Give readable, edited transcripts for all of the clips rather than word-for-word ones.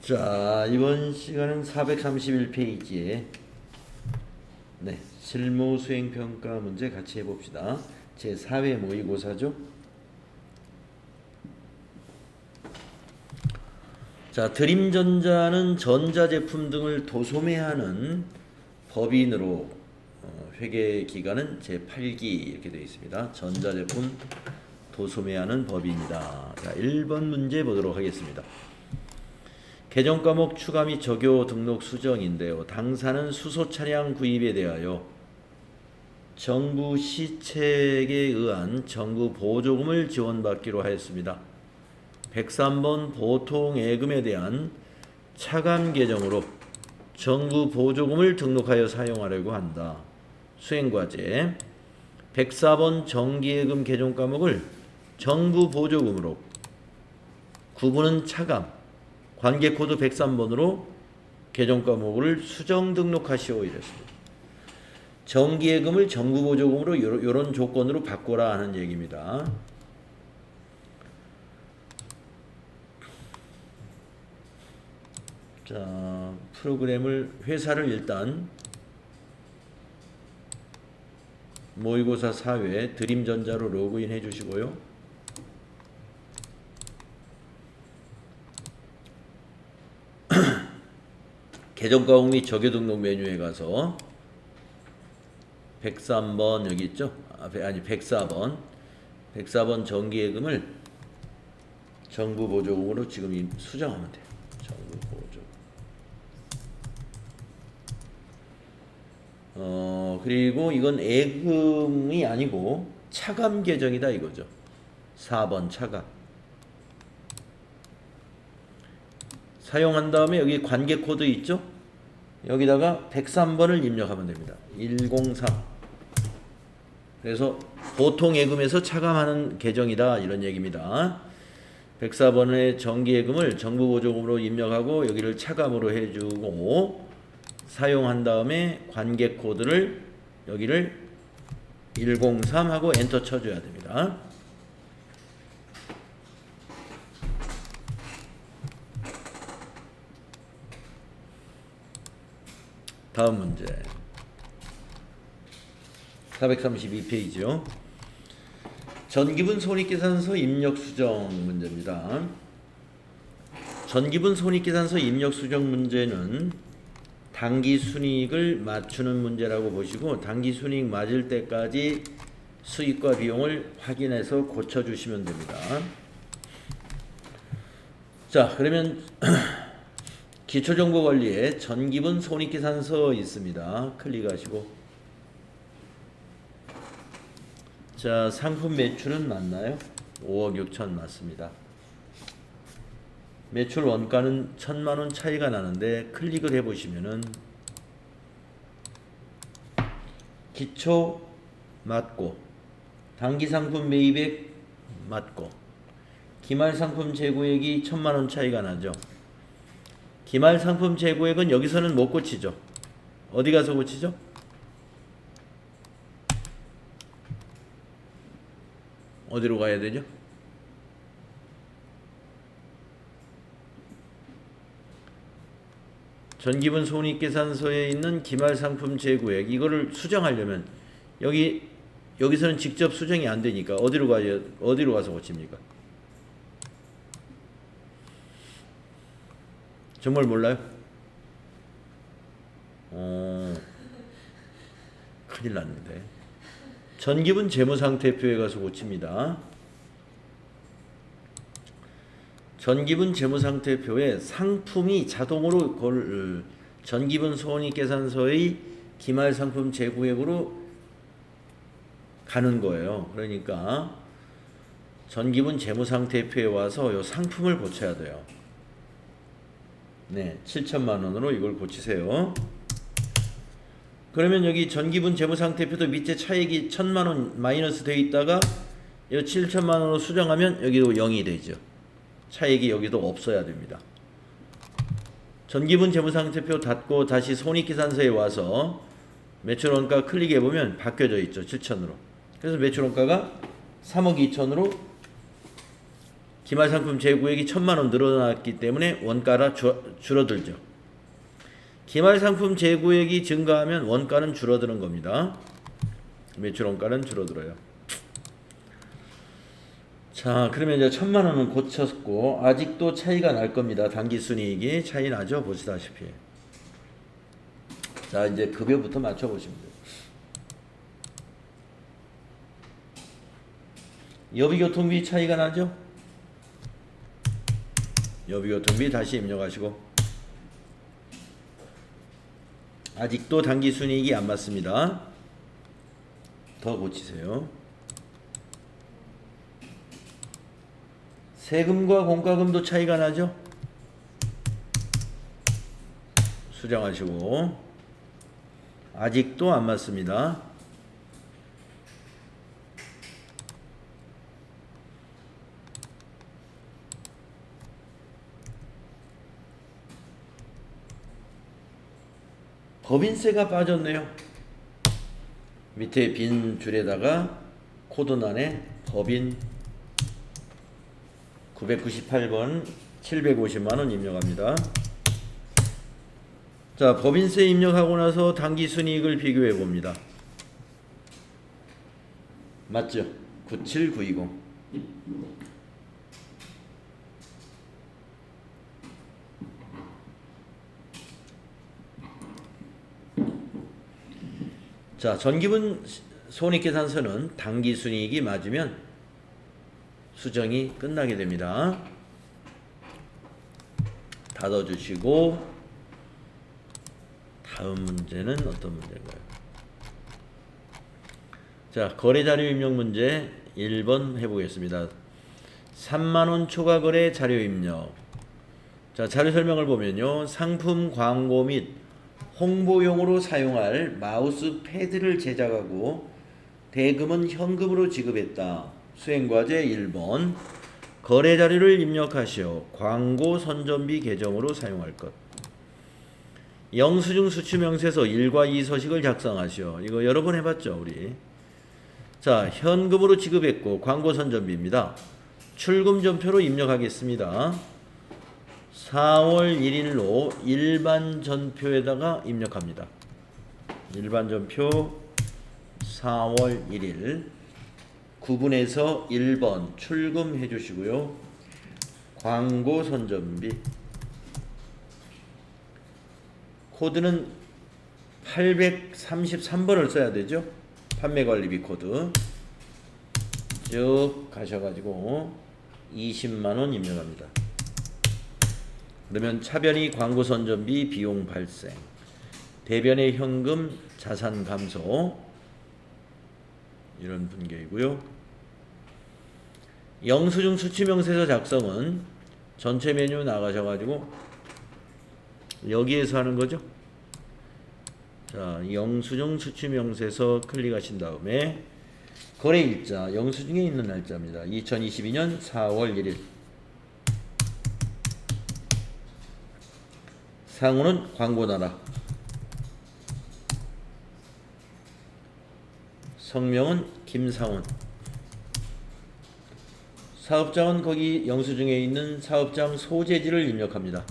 자, 이번 시간은 431페이지에 실무 수행 평가 문제 같이 해봅시다. 제 4회 모의고사죠. 자, 드림전자는 전자제품 등을 도소매하는 법인으로 회계 기간은 제8기 이렇게 되어 있습니다. 전자제품 도소매하는 법인이다. 자, 1번 문제 보도록 하겠습니다. 개정 과목 추가 및 적용 등록 수정인데요. 당사는 수소 차량 구입에 대하여 정부 시책에 의한 정부 보조금을 지원받기로 하였습니다. 103번 보통 예금에 대한 차감 계정으로 정부 보조금을 등록하여 사용하려고 한다. 수행과제 104번 정기예금 개정 과목을 정부 보조금으로 구분은 차감 관계코드 103번으로 개정 과목을 수정 등록하시오 이랬습니다. 정기예금을 정부 보조금으로 이런 조건으로 바꿔라 하는 얘기입니다. 자, 프로그램을 회사를 일단 모의고사 4회 드림전자로 로그인 해주시고요. 개정 과목 및 적용 등록 메뉴에 가서 103번 여기 있죠? 아니 104번 정기예금을 정부 보조금으로 지금 수정하면 돼요. 정부 보조금. 그리고 이건 예금이 아니고 차감 계정이다 이거죠. 4번 차감. 사용한 다음에 여기 관계 코드 있죠? 여기다가 103번을 입력하면 됩니다. 103. 그래서 보통 예금에서 차감하는 계정이다 이런 얘기입니다. 104번의 정기예금을 정부 보조금으로 입력하고 여기를 차감으로 해주고 사용한 다음에 관계 코드를 여기를 103 하고 엔터 쳐줘야 됩니다. 다음 문제 432페이지요. 전기분 손익계산서 입력 수정 문제입니다. 전기분 손익계산서 입력 수정 문제는 당기순이익을 맞추는 문제라고 보시고 당기순이익 맞을 때까지 수익과 비용을 확인해서 고쳐주시면 됩니다. 자, 그러면 기초정보관리에 전기분 손익계산서 있습니다. 클릭하시고 자, 상품 매출은 맞나요? 5억 6천 맞습니다. 매출 원가는 1,000만원 차이가 나는데 클릭을 해보시면은 기초 맞고 당기상품 매입액 맞고 기말상품 재고액이 1,000만원 차이가 나죠. 기말상품 재고액은 여기서는 못 고치죠. 어디 가서 고치죠? 어디로 가야 되죠? 전기분 손익계산서에 있는 기말상품 재고액 이거를 수정하려면 여기서는 직접 수정이 안 되니까 어디로 가서 고칩니까? 정말 몰라요? 큰일 났는데. 전기분 재무상태표에 가서 고칩니다. 전기분 재무상태표에 상품이 자동으로 전기분 손익계산서의 기말상품 재고액으로 가는 거예요. 그러니까 전기분 재무상태표에 와서 이 상품을 고쳐야 돼요. 네, 7천만 원으로 이걸 고치세요. 그러면 여기 전기분 재무상태표도 밑에 차액이 1,000만 원 마이너스 되어 있다가 이 7천만 원으로 수정하면 여기도 0이 되죠. 차액이 여기도 없어야 됩니다. 전기분 재무상태표 닫고 다시 손익계산서에 와서 매출원가 클릭해보면 바뀌어져 있죠. 7천으로. 그래서 매출원가가 3억 2천으로 기말 상품 재고액이 1,000만 원 늘어났기 때문에 원가가 줄어들죠. 기말 상품 재고액이 증가하면 원가는 줄어드는 겁니다. 매출 원가는 줄어들어요. 자, 그러면 이제 1,000만 원은 고쳤고 아직도 차이가 날 겁니다. 당기순이익이 차이 나죠, 보시다시피. 자, 이제 급여부터 맞춰보시면 돼요. 여비교통비 차이가 나죠? 여비교통비 다시 입력하시고 아직도 당기순이익이 안 맞습니다. 더 고치세요. 세금과 공과금도 차이가 나죠? 수정하시고 아직도 안 맞습니다. 법인세가 빠졌네요. 밑에 빈 줄에다가 코드란에 법인 998번 750만원 입력합니다. 자, 법인세 입력하고 나서 당기순이익을 비교해 봅니다. 맞죠? 97920. 자, 전기분 손익계산서는 당기순이익이 맞으면 수정이 끝나게 됩니다. 닫아주시고 다음 문제는 어떤 문제인가요? 자, 거래자료 입력 문제 1번 해보겠습니다. 3만원 초과 거래 자료 입력. 자, 자료 설명을 보면요. 상품 광고 및 홍보용으로 사용할 마우스 패드를 제작하고 대금은 현금으로 지급했다. 수행과제 1번. 거래 자료를 입력하시오. 광고 선전비 계정으로 사용할 것. 영수증 수취명세서 1과 2 서식을 작성하시오. 이거 여러 번 해봤죠, 우리. 자, 현금으로 지급했고 광고 선전비입니다. 출금 전표로 입력하겠습니다. 4월 1일로 일반 전표에다가 입력합니다. 일반 전표 4월 1일 구분해서 1번 출금해 주시고요. 광고 선전비 코드는 833번을 써야 되죠. 판매관리비 코드 쭉 가셔가지고 20만원 입력합니다. 그러면 차변이 광고 선전비 비용 발생, 대변의 현금 자산 감소 이런 분계이고요. 영수증 수취명세서 작성은 전체 메뉴 나가셔가지고 여기에서 하는 거죠. 자, 영수증 수취명세서 클릭하신 다음에 거래일자 영수증에 있는 날짜입니다. 2022년 4월 1일. 상호는 광고나라. 성명은 김상훈. 사업장은 거기 영수증에 있는 사업장 소재지를 입력합니다.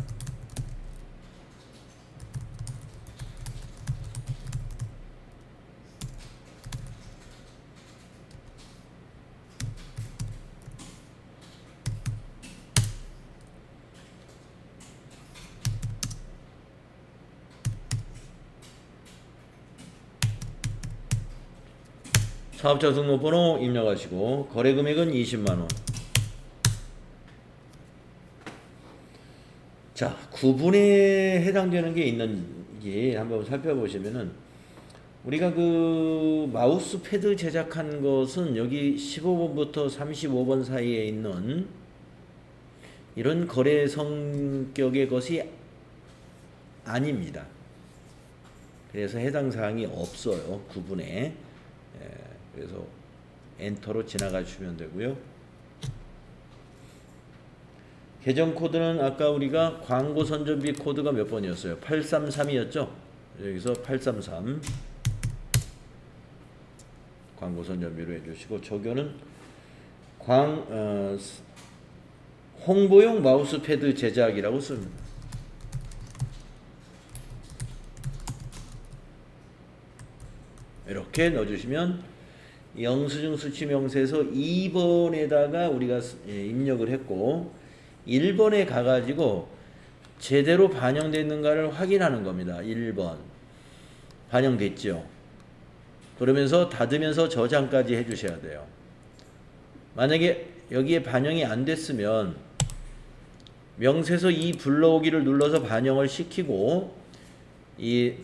사업자 등록번호 입력하시고 거래금액은 20만원. 자, 구분에 해당되는 게 있는지 한번 살펴보시면은 우리가 그 마우스 패드 제작한 것은 여기 15번부터 35번 사이에 있는 이런 거래 성격의 것이 아닙니다. 그래서 해당 사항이 없어요. 구분에. 그래서 엔터로 지나가 주시면 되고요. 계정 코드는 아까 우리가 광고 선전비 코드가 몇 번이었어요? 833이었죠? 여기서 833 광고 선전비로 해주시고 적용은 홍보용 마우스패드 제작이라고 씁니다. 이렇게 넣어주시면 영수증 수취명세서 2번에다가 우리가 입력을 했고 1번에 가가지고 제대로 반영되어 있는가를 확인하는 겁니다. 1번 반영됐죠. 그러면서 닫으면서 저장까지 해주셔야 돼요. 만약에 여기에 반영이 안 됐으면 명세서 이 불러오기를 눌러서 반영을 시키고 이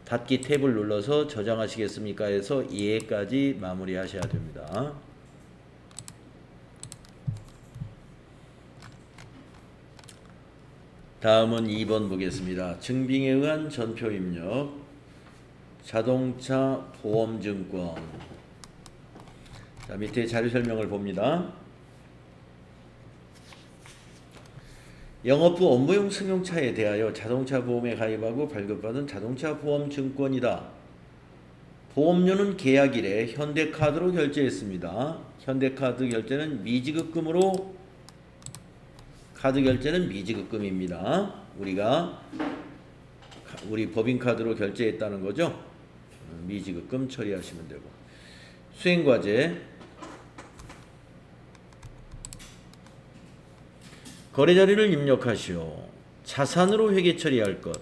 닫기 탭을 눌러서 저장하시겠습니까 해서 예까지 마무리 하셔야 됩니다. 다음은 2번 보겠습니다. 증빙에 의한 전표 입력 자동차 보험증권. 자, 밑에 자료 설명을 봅니다. 영업부 업무용 승용차에 대하여 자동차 보험에 가입하고 발급받은 자동차 보험증권이다. 보험료는 계약일에 현대카드로 결제했습니다. 현대카드 결제는 미지급금으로 카드 결제는 미지급금입니다. 우리 법인카드로 결제했다는 거죠. 미지급금 처리하시면 되고 수행과제 거래자료를 입력하시오. 자산으로 회계 처리할 것.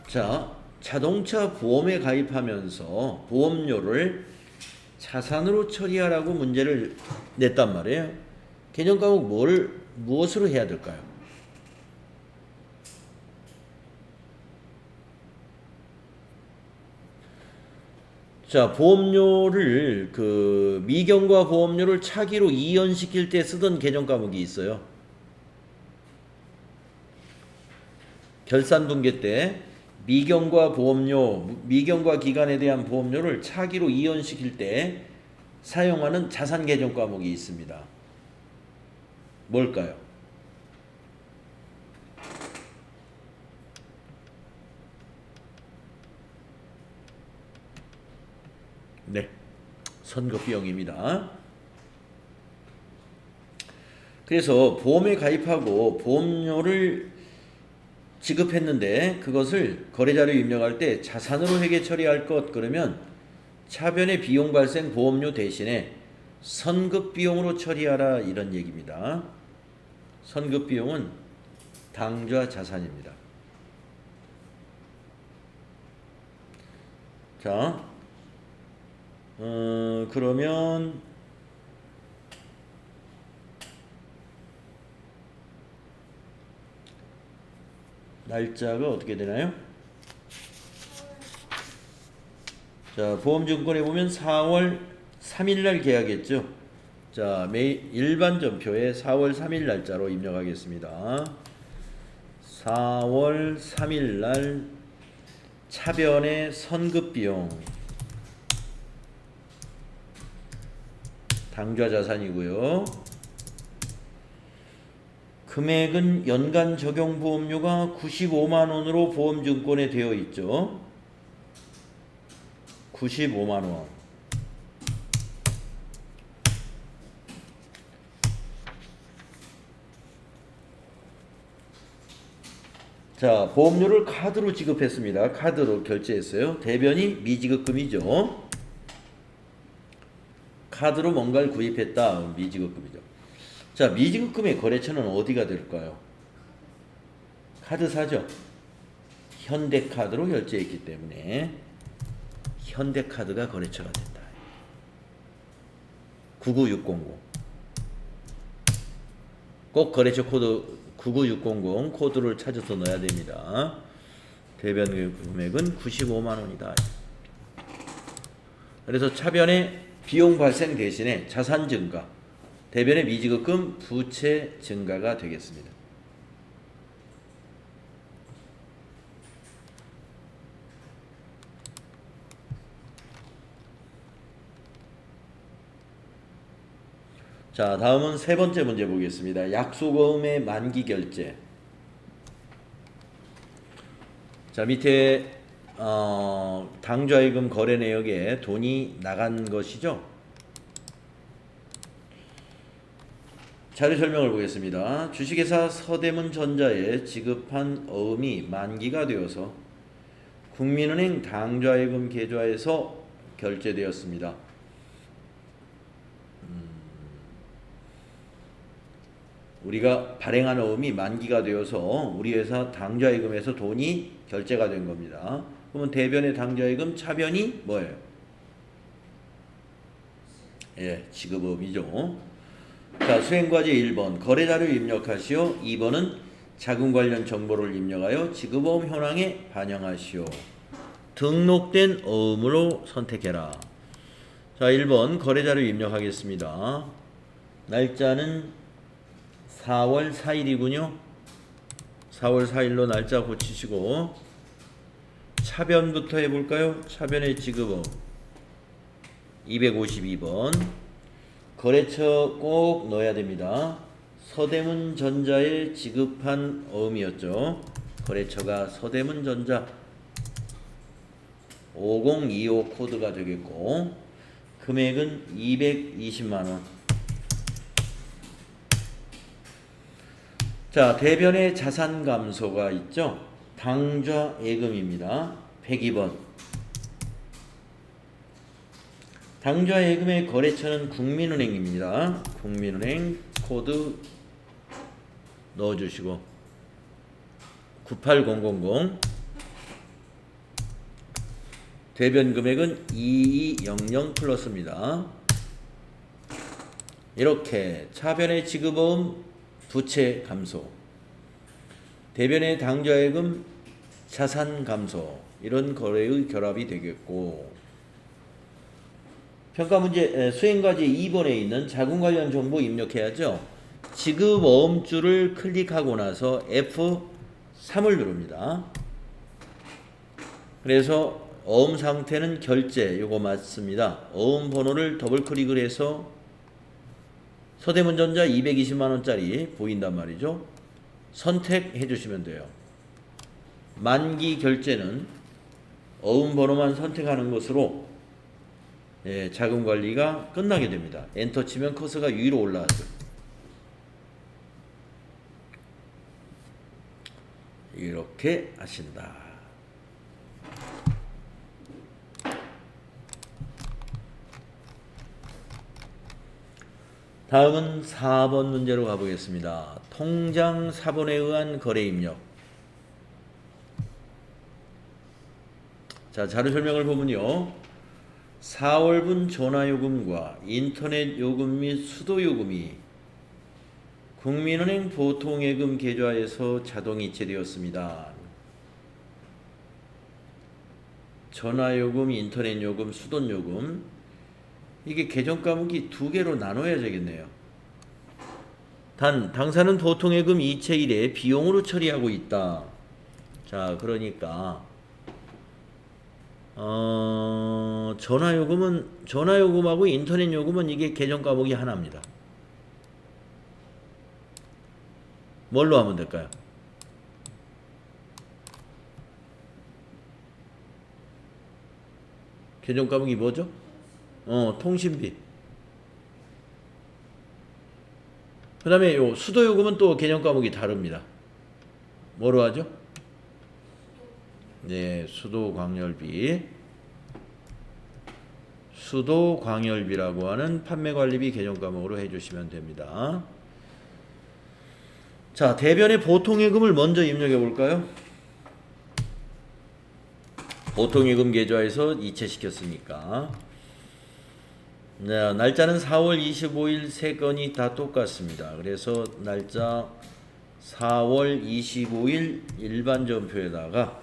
자, 자동차 보험에 가입하면서 보험료를 자산으로 처리하라고 문제를 냈단 말이에요. 개념 과목 무엇으로 해야 될까요? 자, 보험료를 미경과 보험료를 차기로 이연시킬 때 쓰던 개정 과목이 있어요. 결산분계 때 미경과 기간에 대한 보험료를 차기로 이연시킬 때 사용하는 자산 개정 과목이 있습니다. 뭘까요? 네, 선급비용입니다. 그래서 보험에 가입하고 보험료를 지급했는데 그것을 거래자료 입력할 때 자산으로 회계 처리할 것 그러면 차변의 비용 발생 보험료 대신에 선급비용으로 처리하라 이런 얘기입니다. 선급비용은 당좌 자산입니다. 자, 그러면 날짜가 어떻게 되나요? 자, 보험증권에 보면 4월 3일날 계약했죠. 자, 일반 전표에 4월 3일 날짜로 입력하겠습니다. 4월 3일날 차변의 선급비용 당좌 자산이고요. 금액은 연간 적용 보험료가 95만 원으로 보험증권에 되어 있죠. 95만 원. 자, 보험료를 카드로 지급했습니다. 카드로 결제했어요. 대변이 미지급금이죠. 카드로 뭔가를 구입했다. 미지급금이죠. 자, 미지급금의 거래처는 어디가 될까요? 카드사죠. 현대카드로 결제했기 때문에 현대카드가 거래처가 된다. 99600. 꼭 거래처 코드 99600 코드를 찾아서 넣어야 됩니다. 대변 금액은 95만 원이다. 그래서 차변의 비용 발생 대신에 자산 증가, 대변의 미지급금 부채 증가가 되겠습니다. 자, 다음은 세 번째 문제 보겠습니다. 약속어음의 만기 결제. 자, 밑에 당좌이금 거래 내역에 돈이 나간 것이죠. 자료 설명을 보겠습니다. 주식회사 서대문전자에 지급한 어음이 만기가 되어서 국민은행 당좌예금 계좌에서 결제되었습니다. 우리가 발행한 어음이 만기가 되어서 우리 회사 당좌예금에서 돈이 결제가 된 겁니다. 그러면 대변의 당좌예금 차변이 뭐예요? 예, 지급어음이죠. 자, 수행과제 1번 거래자료 입력하시오. 2번은 자금 관련 정보를 입력하여 지급어음 현황에 반영하시오. 등록된 어음으로 선택해라. 자, 1번 거래자료 입력하겠습니다. 날짜는 4월 4일이군요. 4월 4일로 날짜 고치시고 차변부터 해볼까요? 차변의 지급어음 252번 거래처 꼭 넣어야 됩니다. 서대문전자에 지급한 어음이었죠. 거래처가 서대문전자 5025 코드가 되겠고 금액은 220만원. 자, 대변의 자산 감소가 있죠. 당좌 예금입니다. 102번. 당좌 예금의 거래처는 국민은행입니다. 국민은행 코드 넣어주시고 98000. 대변 금액은 2200 플러스입니다. 이렇게 차변의 지급어음 부채 감소, 대변의 당좌예금 자산 감소, 이런 거래의 결합이 되겠고, 평가 문제 수행과제 2번에 있는 자금 관련 정보 입력해야죠. 지급어음줄을 클릭하고 나서 F3을 누릅니다. 그래서 어음 상태는 결제, 요거 맞습니다. 어음 번호를 더블 클릭을 해서 서대문전자 220만원짜리 보인단 말이죠. 선택해 주시면 돼요. 만기 결제는 어음 번호만 선택하는 것으로 자금 관리가 끝나게 됩니다. 엔터 치면 커서가 위로 올라가죠. 이렇게 하신다. 다음은 4번 문제로 가보겠습니다. 통장 사본에 의한 거래 입력. 자, 자료 설명을 보면요. 4월분 전화요금과 인터넷 요금 및 수도요금이 국민은행 보통예금 계좌에서 자동 이체되었습니다. 전화요금, 인터넷요금, 수도요금, 이게 계정 과목이 두 개로 나눠야 되겠네요. 단, 당사는 보통예금 이체일에 비용으로 처리하고 있다. 자, 그러니까 전화요금하고 인터넷요금은 이게 계정 과목이 하나입니다. 뭘로 하면 될까요? 계정 과목이 뭐죠? 통신비. 그 다음에 요 수도요금은 또 계정 과목이 다릅니다. 뭐로 하죠? 네, 수도광열비. 수도광열비라고 하는 판매관리비 계정 과목으로 해주시면 됩니다. 자, 대변의 보통예금을 먼저 입력해 볼까요? 보통예금 계좌에서 이체시켰으니까. 네, 날짜는 4월 25일 세 건이 다 똑같습니다. 그래서 날짜 4월 25일 일반전표에다가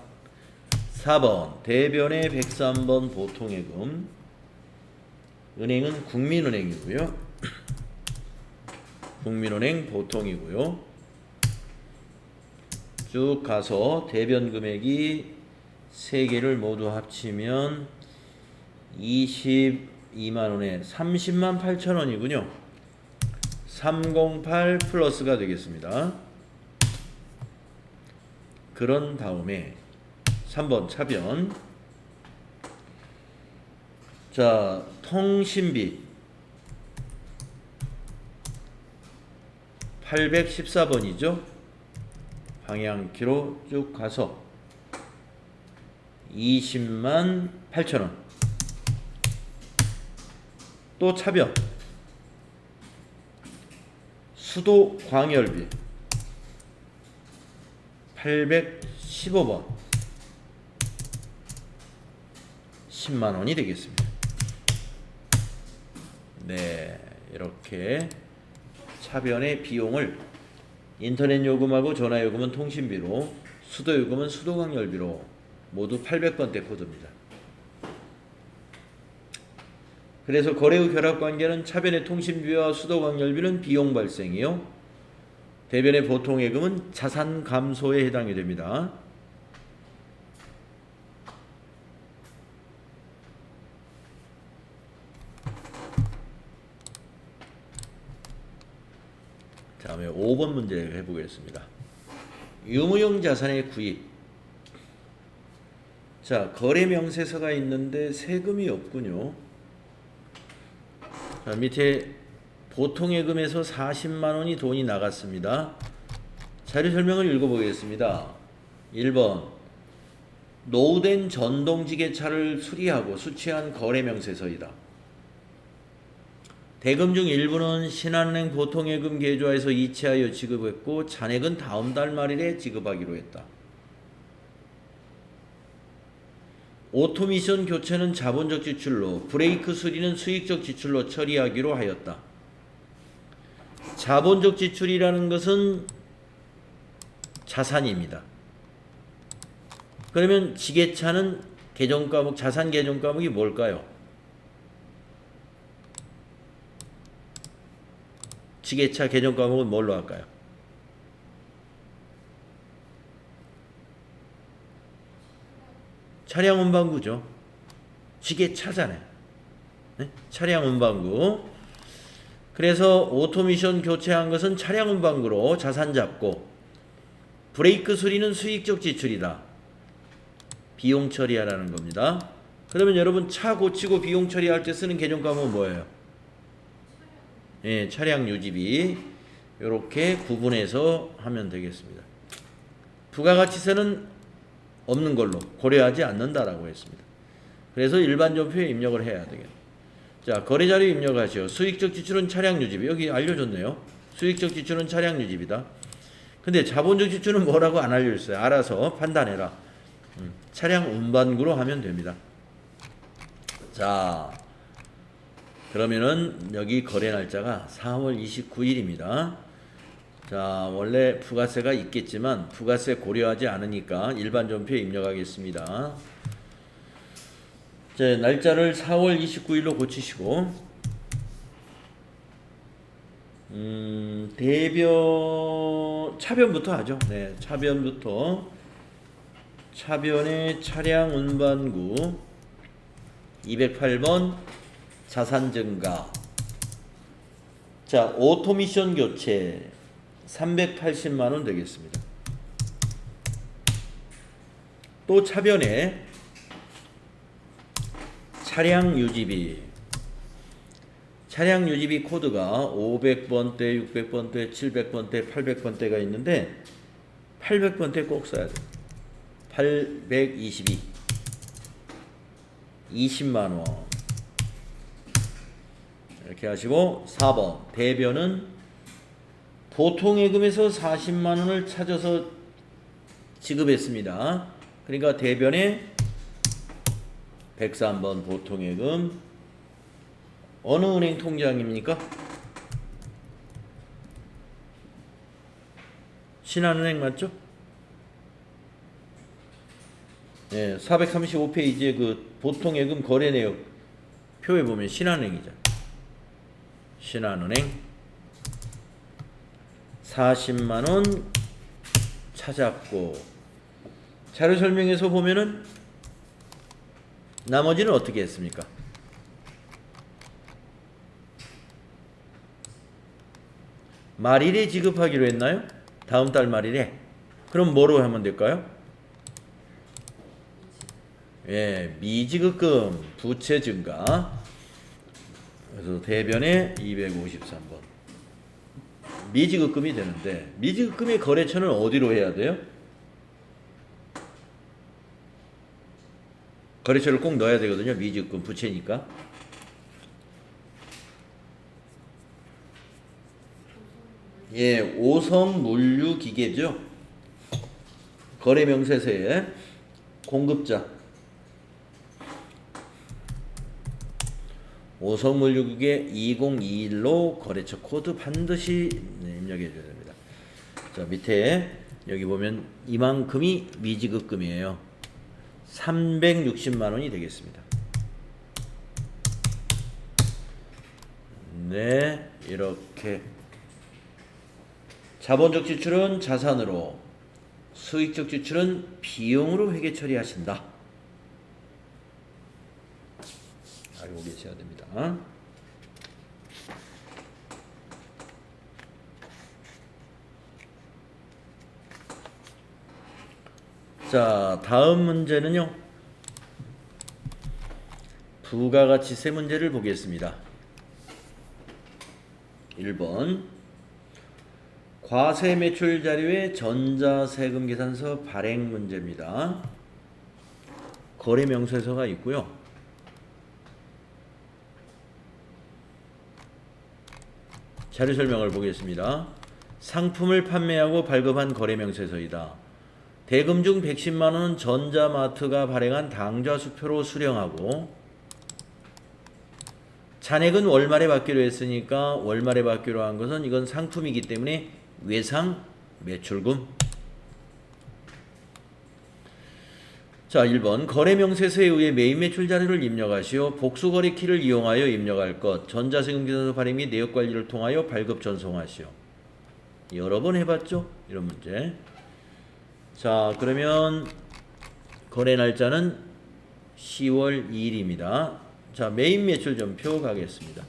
4번 대변의 103번 보통예금, 은행은 국민은행이고요. 국민은행 보통이고요. 쭉 가서 대변 금액이 3개를 모두 합치면 22만원에 30만 8천원이군요. 308 플러스가 되겠습니다. 그런 다음에 3번 차변. 자, 통신비 814번이죠. 방향키로 쭉 가서 20만 8천원. 또 차변 수도 광열비 815번 10만원이 되겠습니다. 네, 이렇게 차변의 비용을 인터넷 요금하고 전화 요금은 통신비로, 수도 요금은 수도 광열비로 모두 800번대 코드입니다. 그래서 거래 후 결합 관계는 차변의 통신비와 수도 광열비는 비용 발생이요, 대변의 보통 예금은 자산 감소에 해당이 됩니다. 다음에 5번 문제 해보겠습니다. 유무용 자산의 구입. 자, 거래 명세서가 있는데 세금이 없군요. 자, 밑에 보통 예금에서 40만원이 돈이 나갔습니다. 자료 설명을 읽어보겠습니다. 1번 노후된 전동지게차를 수리하고 수취한 거래 명세서이다. 대금 중 일부는 신한은행 보통예금 계좌에서 이체하여 지급했고 잔액은 다음 달 말일에 지급하기로 했다. 오토미션 교체는 자본적 지출로, 브레이크 수리는 수익적 지출로 처리하기로 하였다. 자본적 지출이라는 것은 자산입니다. 그러면 지게차는 계정과목, 자산 계정과목이 뭘까요? 지게차 계정과목은 뭘로 할까요? 차량 운반구죠. 지게차잖아요. 네? 차량 운반구. 그래서 오토미션 교체한 것은 차량 운반구로 자산 잡고, 브레이크 수리는 수익적 지출이다. 비용 처리하라는 겁니다. 그러면 여러분 차 고치고 비용 처리할 때 쓰는 계정과목은 뭐예요? 예, 차량 유지비. 이렇게 구분해서 하면 되겠습니다. 부가가치세는 없는 걸로 고려하지 않는다라고 했습니다. 그래서 일반전표에 입력을 해야 되겠네요. 자, 거래자료 입력하시오. 수익적 지출은 차량 유지비. 여기 알려줬네요. 수익적 지출은 차량 유지비다. 근데 자본적 지출은 뭐라고 안 알려줬어요. 알아서 판단해라. 차량 운반구로 하면 됩니다. 자, 그러면은 여기 거래 날짜가 4월 29일입니다. 자, 원래 부가세가 있겠지만 부가세 고려하지 않으니까 일반 전표에 입력하겠습니다. 자, 날짜를 4월 29일로 고치시고, 대변 차변부터 하죠. 네, 차변부터. 차변의 차량 운반구 208번 자산 증가. 자, 오토미션 교체 380만원 되겠습니다. 또 차변에 차량 유지비. 차량 유지비 코드가 500번대, 600번대, 700번대, 800번대가 있는데 800번대 꼭 써야 돼요. 822 20만원 이렇게 하시고, 4번 대변은 보통예금에서 40만원을 찾아서 지급했습니다. 그러니까 대변에 103번 보통예금 어느 은행 통장입니까? 신한은행 맞죠? 네, 435페이지에 그 보통예금 거래 내역 표에 보면 신한은행이죠. 신한은행 40만원 찾았고, 자료 설명에서 보면은 나머지는 어떻게 했습니까? 말일에 지급하기로 했나요? 다음 달 말일에. 그럼 뭐로 하면 될까요? 예, 미지급금 부채 증가. 그래서 대변에 253번 미지급금이 되는데 미지급금의 거래처는 어디로 해야 돼요? 거래처를 꼭 넣어야 되거든요. 미지급금 부채니까. 예, 오성물류기계죠. 거래명세서의 공급자. 오성물류기계 2021로 거래처 코드 반드시 입력해 줘야 됩니다. 자, 밑에 여기 보면 이만큼이 미지급금이에요. 360만 원이 되겠습니다. 네, 이렇게 자본적 지출은 자산으로, 수익적 지출은 비용으로 회계 처리하신다. 알고 계셔야 됩니다. 자, 다음 문제는요. 부가가치세 문제를 보겠습니다. 1번 과세 매출 자료의 전자세금 계산서 발행 문제입니다. 거래 명세서가 있고요. 자료 설명을 보겠습니다. 상품을 판매하고 발급한 거래 명세서이다. 대금 중 110만 원은 전자마트가 발행한 당좌 수표로 수령하고 잔액은 월말에 받기로 했으니까 월말에 받기로 한 것은 이건 상품이기 때문에 외상 매출금. 자, 1번 거래명세서에 의해 매입 매출 자료를 입력하시오. 복수거래 키를 이용하여 입력할 것. 전자세금 계산서 발행 및 내역관리를 통하여 발급 전송하시오. 여러 번 해봤죠? 이런 문제. 자, 그러면 거래 날짜는 10월 2일입니다. 자, 매입 매출 전표 가겠습니다.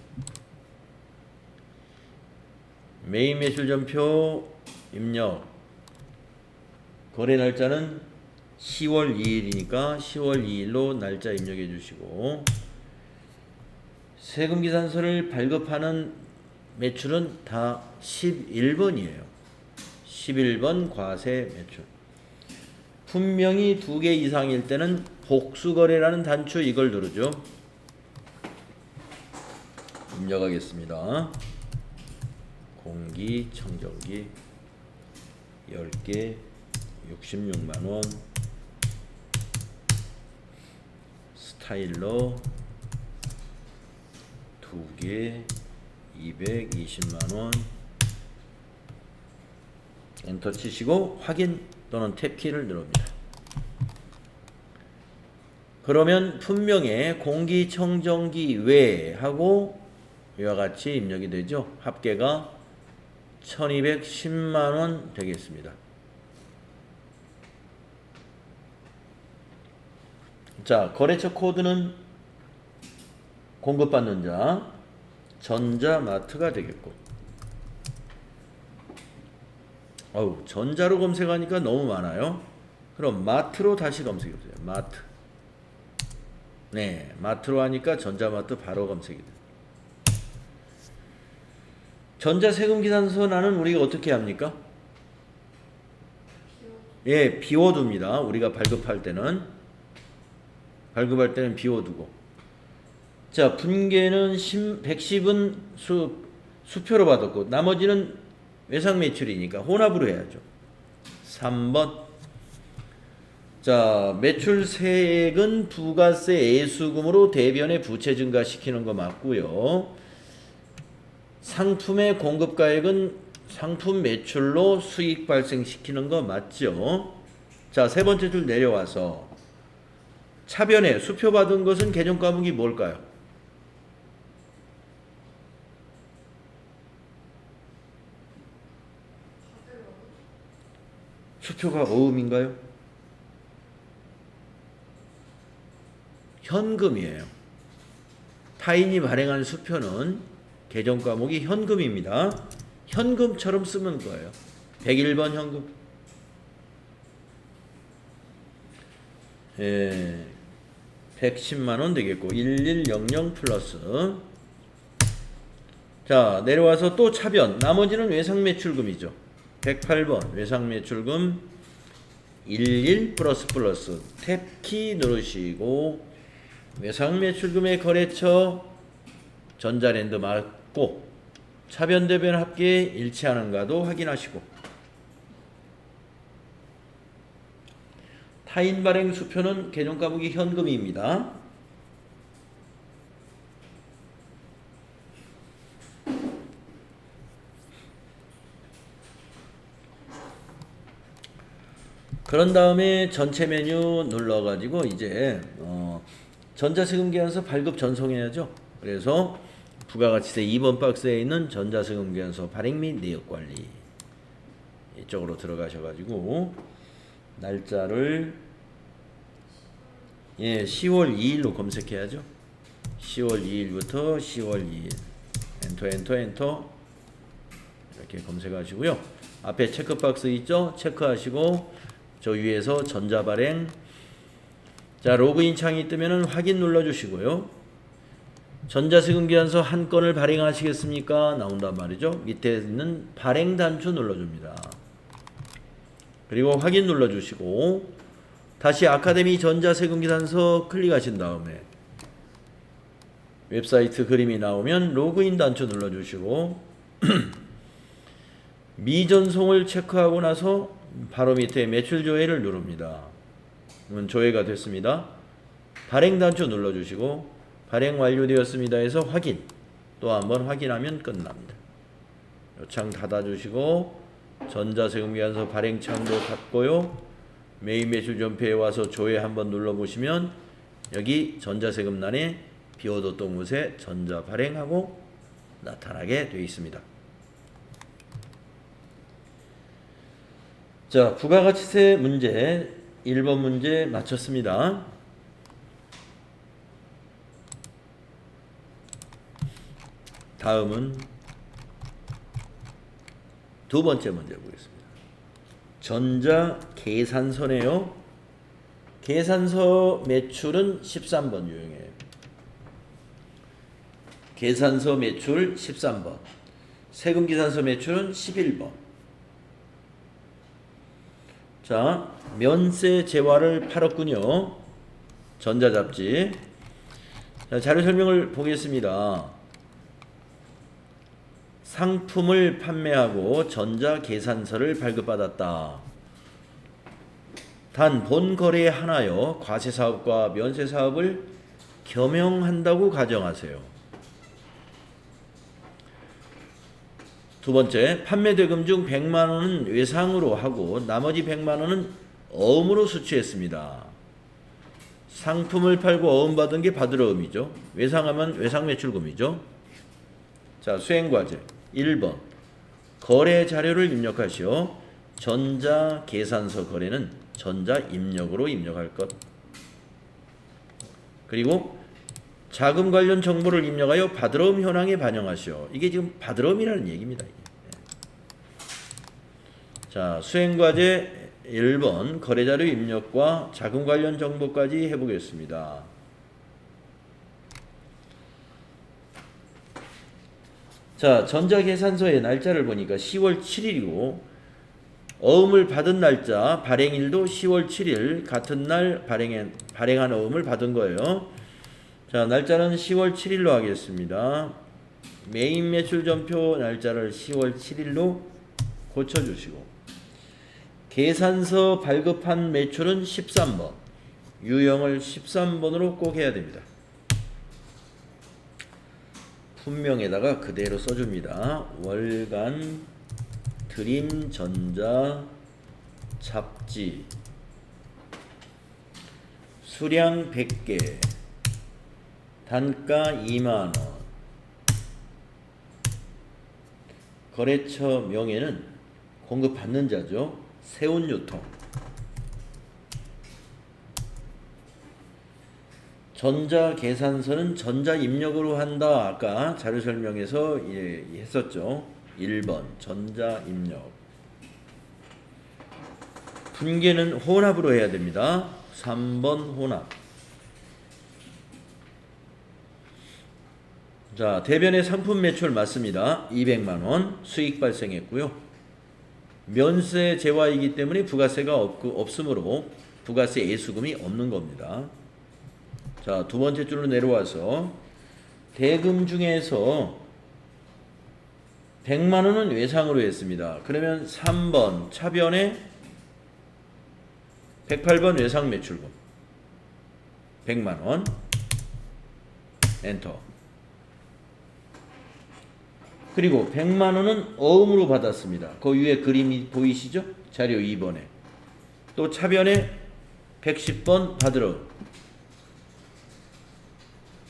매입 매출 전표 입력. 거래 날짜는 10월 2일이니까 10월 2일로 날짜 입력해 주시고, 세금 계산서를 발급하는 매출은 다 11번이에요. 11번 과세 매출. 분명히 2개 이상일 때는 복수거래라는 단추 이걸 누르죠. 입력하겠습니다. 공기청정기 10개 66만원, 스타일러 2개 220만원. 엔터 치시고 확인 또는 탭키를 누릅니다. 그러면 품명에 공기청정기 외 하고 이와 같이 입력이 되죠. 합계가 1210만원 되겠습니다. 자, 거래처 코드는 공급받는 자 전자마트가 되겠고, 전자로 검색하니까 너무 많아요. 그럼 마트로 다시 검색해보세요. 마트. 네, 마트로 하니까 전자마트 바로 검색이 돼요. 전자세금 계산서 나는 우리가 어떻게 합니까? 예, 비워둡니다. 우리가 발급할 때는 비워두고. 자, 분계는 110은 수표로 받았고 나머지는 외상 매출이니까 혼합으로 해야죠. 3번. 자, 매출세액은 부가세 애수금으로 대변에 부채 증가시키는 거 맞고요. 상품의 공급가액은 상품 매출로 수익 발생시키는 거 맞죠? 자, 세 번째 줄 내려와서 차변에 수표 받은 것은 개정 과목이 뭘까요? 수표가 어음인가요? 현금이에요. 타인이 발행한 수표는 개정 과목이 현금입니다. 현금처럼 쓰면 거예요. 101번 현금. 예, 110만원 되겠고 1100 플러스 자, 내려와서 또 차변. 나머지는 외상매출금이죠. 108번 외상매출금 11 플러스 탭키 누르시고 외상매출금의 거래처 전자랜드 맞고 차변 대변 합계 일치하는가도 확인하시고 타인 발행 수표는 계정 까보기 현금입니다. 그런 다음에 전체 메뉴 눌러가지고 이제 전자세금계산서 발급 전송해야죠. 그래서 부가가치세 2번 박스에 있는 전자세금계산서 발행 및 내역관리 이쪽으로 들어가셔가지고 날짜를 10월 2일로 검색해야죠. 10월 2일부터 10월 2일 엔터 이렇게 검색하시고요. 앞에 체크박스 있죠? 체크하시고 저 위에서 전자발행 자 로그인 창이 뜨면은 확인 눌러주시고요. 전자세금계산서 한 건을 발행하시겠습니까? 나온단 말이죠. 밑에 있는 발행 단추 눌러줍니다. 그리고 확인 눌러주시고 다시 아카데미 전자세금계산서 클릭하신 다음에 웹사이트 그림이 나오면 로그인 단추 눌러주시고 미전송을 체크하고 나서 바로 밑에 매출 조회를 누릅니다. 그러면 조회가 됐습니다. 발행 단추 눌러주시고 발행 완료되었습니다 해서 확인 또 한번 확인하면 끝납니다. 이 창 닫아주시고 전자세금계산서 발행 창도 닫고요. 메인 매출 전표에 와서 조회 한번 눌러보시면 여기 전자세금란에 비워뒀던 곳에 전자 발행하고 나타나게 되어 있습니다. 자, 부가가치세 문제 1번 문제 마쳤습니다. 다음은 두 번째 문제 보겠습니다. 전자계산서네요. 계산서 매출은 13번 유형이에요. 계산서 매출 13번. 세금계산서 매출은 11번. 자, 면세 재화를 팔았군요. 전자잡지. 자, 자료 설명을 보겠습니다. 상품을 판매하고 전자계산서를 발급받았다. 단 본거래에 한하여 과세사업과 면세사업을 겸용한다고 가정하세요. 두 번째, 판매대금 중 100만원은 외상으로 하고 나머지 100만원은 어음으로 수취했습니다. 상품을 팔고 어음받은 게 받으러 음이죠. 외상하면 외상매출금이죠. 자, 수행과제 1번 거래자료를 입력하시오. 전자계산서 거래는 전자입력으로 입력할 것. 그리고 자금 관련 정보를 입력하여 받으러음 현황에 반영하시오. 이게 지금 받으러음이라는 얘기입니다. 자, 수행과제 1번 거래자료 입력과 자금 관련 정보까지 해보겠습니다. 자, 전자계산서의 날짜를 보니까 10월 7일이고 어음을 받은 날짜 발행일도 10월 7일 같은 날 발행한 어음을 받은 거예요. 자, 날짜는 10월 7일로 하겠습니다. 메인 매출 전표 날짜를 10월 7일로 고쳐주시고 계산서 발급한 매출은 13번. 유형을 13번으로 꼭 해야 됩니다. 품명에다가 그대로 써줍니다. 월간 드림전자 잡지 수량 100개 단가 2만원 거래처 명예는 공급받는 자죠. 세운유통 전자계산서는 전자입력으로 한다. 아까 자료 설명에서 했었죠. 1번 전자입력 분계는 혼합으로 해야 됩니다. 3번 혼합 자, 대변의 상품 매출 맞습니다. 200만 원 수익 발생했고요. 면세 제화이기 때문에 부가세가 없으므로 부가세 예수금이 없는 겁니다. 자, 두 번째 줄로 내려와서 대금 중에서 100만 원은 외상으로 했습니다. 그러면 3번 차변에 108번 외상 매출금 100만 원 엔터. 그리고 100만 원은 어음으로 받았습니다. 그 위에 그림이 보이시죠? 자료 2번에. 또 차변에 110번 받으러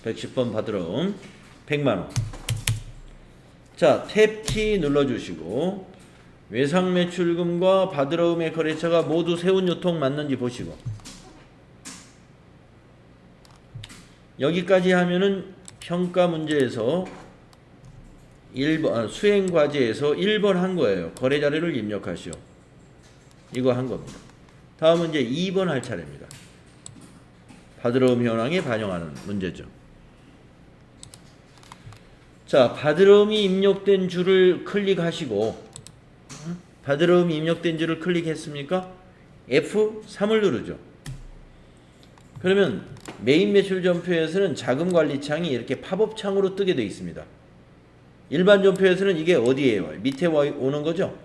110번 받으러 100만 원. 자, 탭키 눌러주시고 외상 매출금과 받으러음의 거래처가 모두 세운 유통 맞는지 보시고 여기까지 하면은 평가 문제에서 1번 수행 과제에서 1번 한 거예요. 거래 자료를 입력하시오. 이거 한 겁니다. 다음은 이제 2번 할 차례입니다. 받으러음 현황에 반영하는 문제죠. 자, 받으러음이 입력된 줄을 클릭하시고 받으러음이 입력된 줄을 클릭했습니까? F3을 누르죠. 그러면 메인 매출 점표에서는 자금 관리 창이 이렇게 팝업 창으로 뜨게 되어 있습니다. 일반 점표에서는 이게 어디에 와요? 밑에 오는 거죠?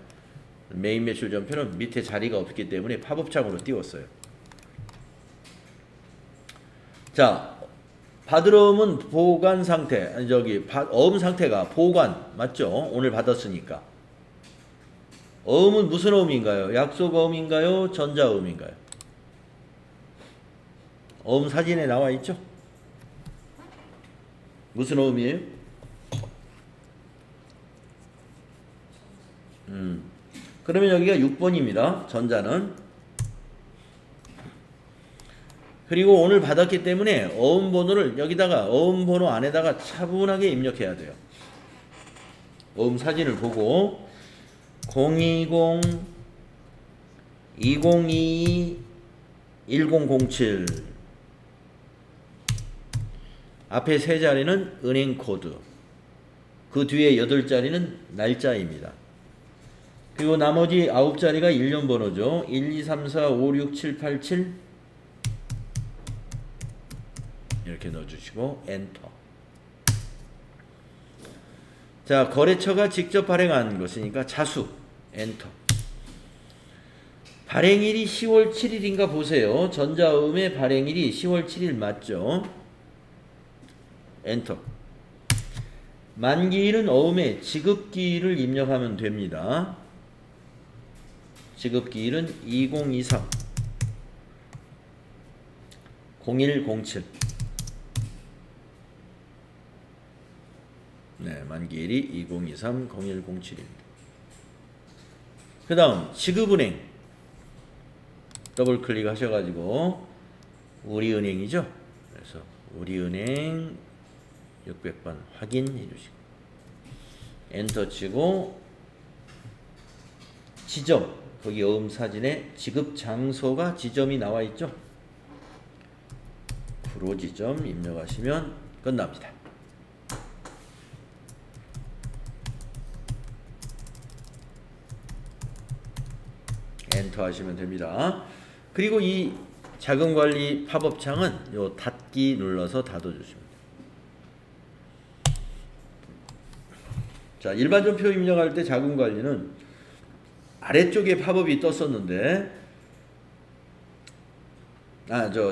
메인 매출 점표는 밑에 자리가 없기 때문에 팝업 창으로 띄웠어요. 자, 받으러음은 보관 상태, 어음 상태가 보관 맞죠? 오늘 받았으니까. 어음은 무슨 어음인가요? 약속 어음인가요? 전자 어음인가요? 어음 사진에 나와 있죠? 무슨 어음이에요? 그러면 여기가 6번입니다. 전자는. 그리고 오늘 받았기 때문에 어음 번호를 여기다가 어음 번호 안에다가 차분하게 입력해야 돼요. 어음 사진을 보고 020 2022 1007 앞에 세 자리는 은행 코드, 그 뒤에 8자리는 날짜입니다. 그리고 나머지 9자리가 일련 번호죠. 1, 2, 3, 4, 5, 6, 7, 8, 7 이렇게 넣어주시고 엔터. 자, 거래처가 직접 발행한 것이니까 자수 엔터. 발행일이 10월 7일인가 보세요. 전자음의 발행일이 10월 7일 맞죠? 엔터. 만기일은 어음에 지급기일을 입력하면 됩니다. 지급기일은 2023 0107. 네, 만기일이 2023 0107입니다. 그 다음 지급은행 더블 클릭 하셔가지고 우리은행이죠. 그래서 우리은행 600번 확인해 주시고 엔터 치고 지점, 거기 어음 사진에 지급 장소가 지점이 나와 있죠. 프로 지점 입력하시면 끝납니다. 엔터 하시면 됩니다. 그리고 이 자금관리 팝업 창은 요 닫기 눌러서 닫아주십니다. 자, 일반 점표 입력할 때 자금관리는 아래쪽에 팝업이 떴었는데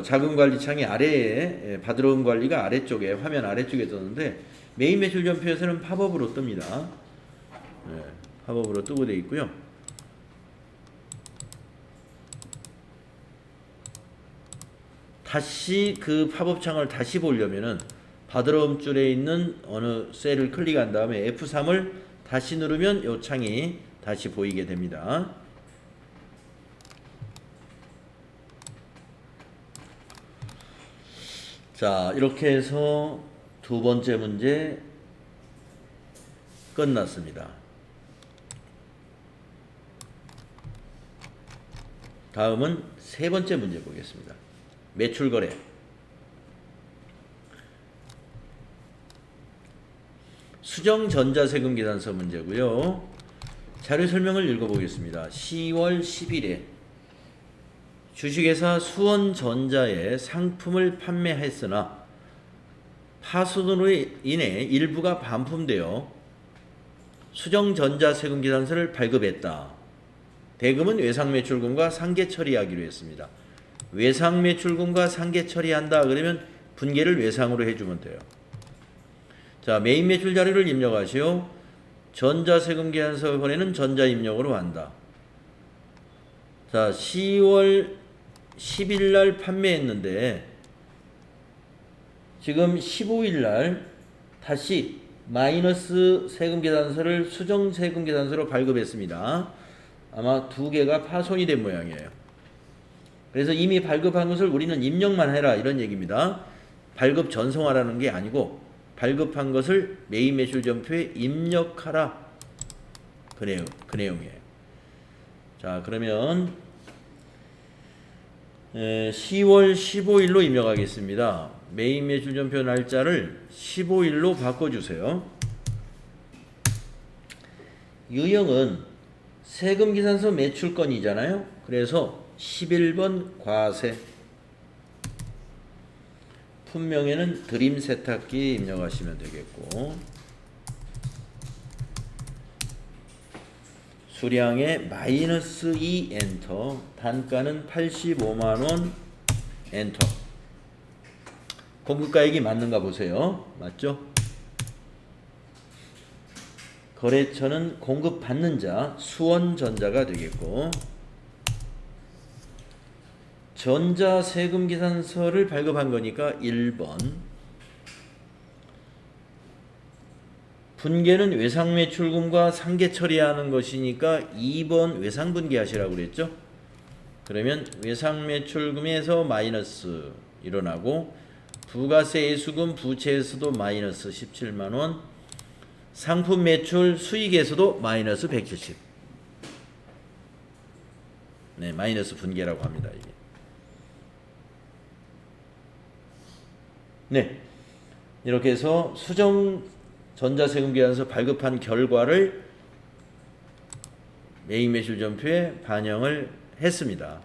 자금관리 창이 아래에 받으러온 관리가 아래쪽에 화면 아래쪽에 떴는데 메인 매출 점표에서는 팝업으로 뜹니다. 네, 팝업으로 뜨고 되어 있고요. 다시 그 팝업 창을 다시 보려면은 받으러옴 줄에 있는 어느 셀을 클릭한 다음에 F3을 다시 누르면 이 창이 다시 보이게 됩니다. 자, 이렇게 해서 두 번째 문제 끝났습니다. 다음은 세 번째 문제 보겠습니다. 매출거래. 수정 전자세금 계산서 문제고요. 자료 설명을 읽어보겠습니다. 10월 10일에 주식회사 수원전자에 상품을 판매했으나 파손으로 인해 일부가 반품되어 수정전자세금 계산서를 발급했다. 대금은 외상매출금과 상계 처리하기로 했습니다. 외상매출금과 상계 처리한다 그러면 분계를 외상으로 해주면 돼요. 자, 메인 매출 자료를 입력하시오. 전자세금 계산서 거래는 전자입력으로 한다. 자, 10월 10일 날 판매했는데 지금 15일 날 다시 마이너스 세금 계산서를 수정 세금 계산서로 발급했습니다. 아마 두 개가 파손이 된 모양이에요. 그래서 이미 발급한 것을 우리는 입력만 해라 이런 얘기입니다. 발급 전송하라는 게 아니고 발급한 것을 메인 매출 전표에 입력하라 그 내용이에요. 자, 그러면 10월 15일로 입력하겠습니다. 메인 매출 전표 날짜를 15일로 바꿔주세요. 유형은 세금 계산서 매출건이잖아요. 그래서 11번 과세. 품명에는 드림 세탁기 입력하시면 되겠고, 수량에 마이너스 2 엔터, 단가는 85만원 엔터. 공급가액이 맞는가 보세요. 맞죠? 거래처는 공급받는 자 수원전자가 되겠고, 전자세금 계산서를 발급한 거니까 1번. 분계는 외상매출금과 상계 처리하는 것이니까 2번 외상분계 하시라고 그랬죠. 그러면 외상매출금에서 마이너스 일어나고 부가세 예수금 부채에서도 마이너스 17만원, 상품 매출 수익에서도 마이너스 170. 네, 마이너스 분계라고 합니다. 이게. 네, 이렇게 해서 수정 전자세금 계산서 발급한 결과를 메인 매출 전표에 반영을 했습니다.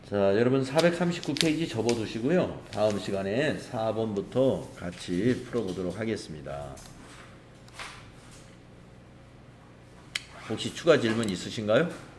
자, 여러분 439페이지 접어두시고요. 다음 시간에 4번부터 같이 풀어보도록 하겠습니다. 혹시 추가 질문 있으신가요?